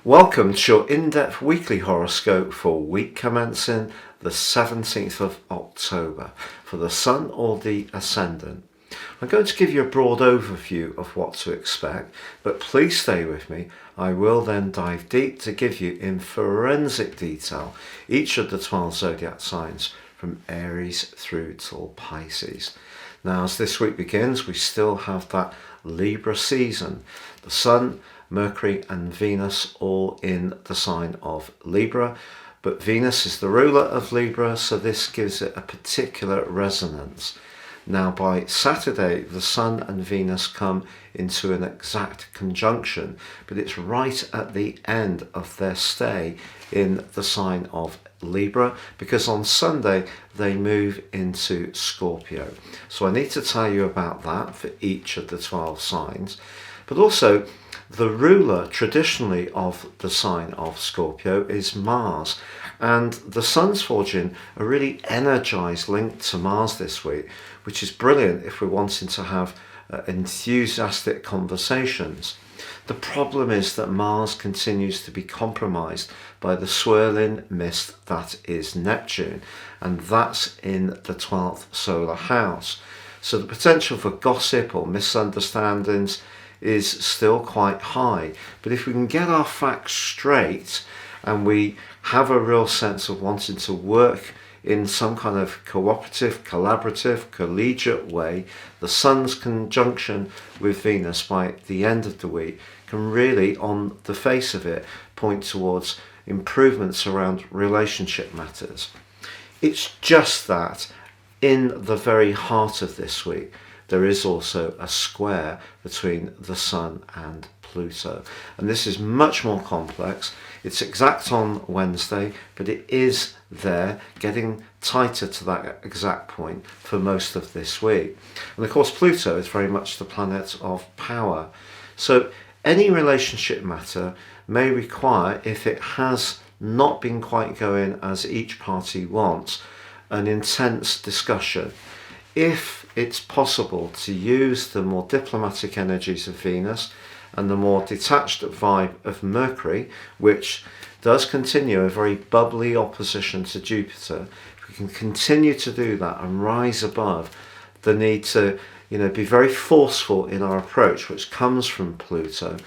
Welcome to your in-depth weekly horoscope for week commencing the 17th of October for the Sun or the Ascendant. I'm going to give you a broad overview of what to expect, but please stay with me. I will then dive deep to give you in forensic detail each of the 12 zodiac signs from Aries through till Pisces. Now, as this week begins, we still have that Libra season. The Sun, Mercury and Venus all in the sign of Libra, but Venus is the ruler of Libra, so this gives it a particular resonance. Now by Saturday, the Sun and Venus come into an exact conjunction, but it's right at the end of their stay in the sign of Libra, because on Sunday they move into Scorpio. So I need to tell you about that for each of the 12 signs, but also the ruler traditionally of the sign of Scorpio is Mars, and the Sun's forging a really energized link to Mars this week, which is brilliant if we're wanting to have enthusiastic conversations. The problem is that Mars continues to be compromised by the swirling mist that is Neptune, and that's in the 12th solar house. So the potential for gossip or misunderstandings is still quite high, but if we can get our facts straight and we have a real sense of wanting to work in some kind of cooperative, collaborative, collegiate way, the Sun's conjunction with Venus by the end of the week can really, on the face of it, point towards improvements around relationship matters. It's just that in the very heart of this week, there is also a square between the Sun and Pluto. And this is much more complex. It's exact on Wednesday, but it is there, getting tighter to that exact point for most of this week. And of course, Pluto is very much the planet of power. So any relationship matter may require, if it has not been quite going as each party wants, an intense discussion. If it's possible to use the more diplomatic energies of Venus and the more detached vibe of Mercury, which does continue a very bubbly opposition to Jupiter, if we can continue to do that and rise above the need to, be very forceful in our approach, which comes from Pluto,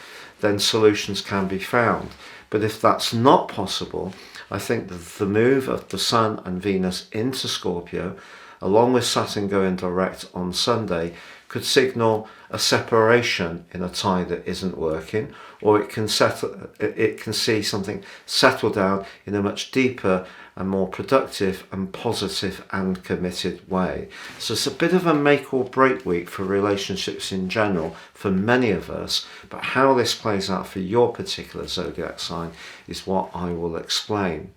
then solutions can be found. But if that's not possible, I think that the move of the Sun and Venus into Scorpio, along with Saturn going direct on Sunday, could signal a separation in a tie that isn't working, or it can see something settle down in a much deeper and more productive and positive and committed way. So it's a bit of a make or break week for relationships in general for many of us, but how this plays out for your particular zodiac sign is what I will explain.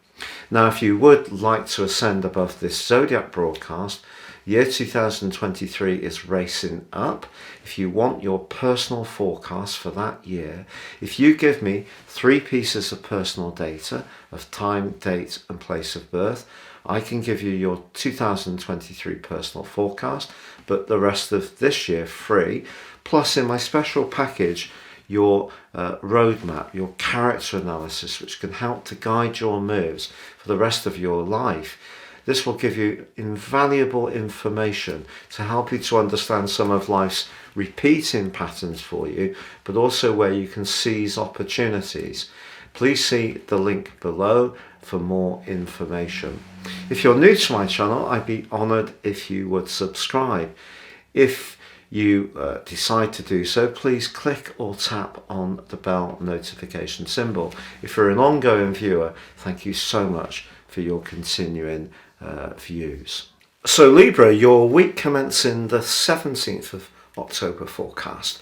Now, if you would like to ascend above this zodiac broadcast, year 2023 is racing up. If you want your personal forecast for that year, if you give me 3 pieces of personal data of time, date and place of birth, I can give you your 2023 personal forecast, but the rest of this year free. Plus, in my special package, your roadmap, your character analysis, which can help to guide your moves for the rest of your life. This will give you invaluable information to help you to understand some of life's repeating patterns for you, but also where you can seize opportunities. Please see the link below for more information. If you're new to my channel, I'd be honoured if you would subscribe. If you decide to do so, please click or tap on the bell notification symbol. If you're an ongoing viewer, thank you so much for your continuing views. So Libra, your week commencing the 17th of October forecast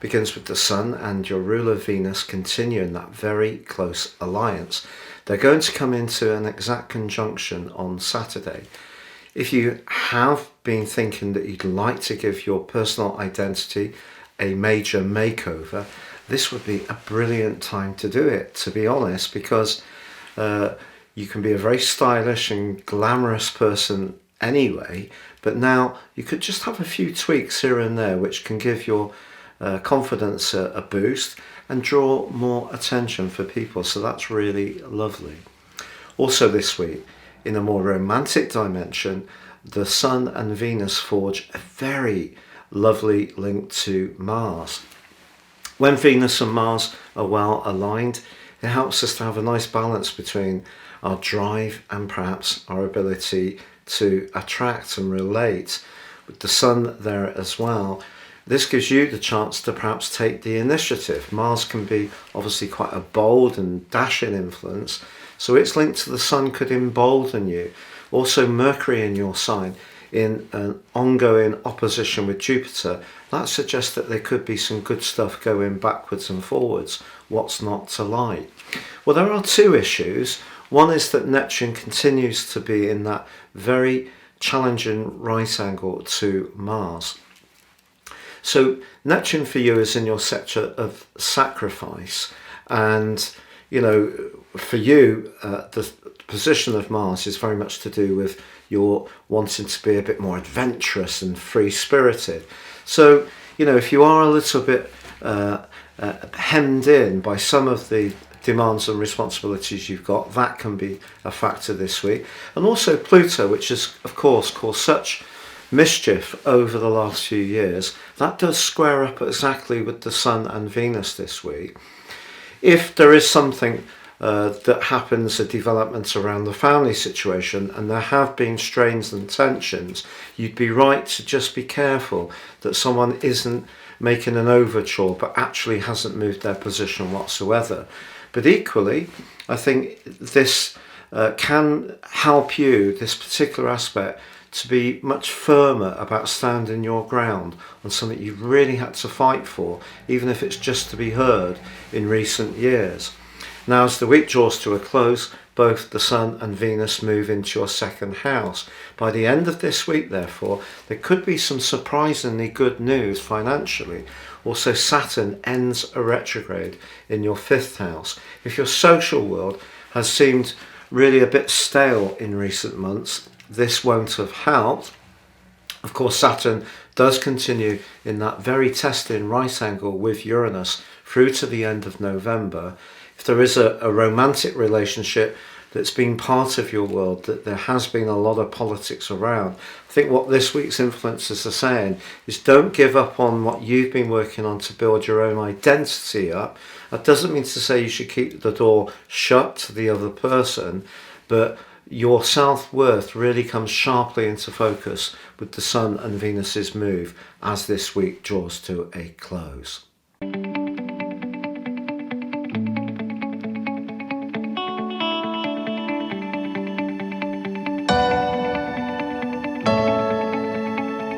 begins with the Sun and your ruler Venus continuing that very close alliance. They're going to come into an exact conjunction on Saturday. If you have been thinking that you'd like to give your personal identity a major makeover, this would be a brilliant time to do it, to be honest, because you can be a very stylish and glamorous person anyway, but now you could just have a few tweaks here and there which can give your confidence a boost and draw more attention for people. So that's really lovely. Also this week, in a more romantic dimension, the Sun and Venus forge a very lovely link to Mars. When Venus and Mars are well aligned, it helps us to have a nice balance between our drive and perhaps our ability to attract and relate. With the Sun there as well, this gives you the chance to perhaps take the initiative. Mars can be obviously quite a bold and dashing influence, so its link to the Sun could embolden you. Also, Mercury in your sign in an ongoing opposition with Jupiter, that suggests that there could be some good stuff going backwards and forwards. What's not to like? Well, there are two issues. One is that Neptune continues to be in that very challenging right angle to Mars. So Neptune for you is in your sector of sacrifice, and for you the position of Mars is very much to do with your wanting to be a bit more adventurous and free-spirited. So if you are a little bit hemmed in by some of the demands and responsibilities you've got, that can be a factor this week. And also Pluto, which has of course caused such mischief over the last few years, that does square up exactly with the Sun and Venus this week. If there is something that happens, a development around the family situation, and there have been strains and tensions, you'd be right to just be careful that someone isn't making an overture but actually hasn't moved their position whatsoever. But equally, I think this can help you, this particular aspect, to be much firmer about standing your ground on something you've really had to fight for, even if it's just to be heard in recent years. Now, as the week draws to a close, both the Sun and Venus move into your second house. By the end of this week, therefore, there could be some surprisingly good news financially. Also, Saturn ends a retrograde in your fifth house. If your social world has seemed really a bit stale in recent months, this won't have helped. Of course, Saturn does continue in that very testing right angle with Uranus through to the end of November. If there is a romantic relationship that's been part of your world, that there has been a lot of politics around, I think what this week's influencers are saying is don't give up on what you've been working on to build your own identity up. That doesn't mean to say you should keep the door shut to the other person, but your self-worth really comes sharply into focus with the Sun and Venus's move as this week draws to a close.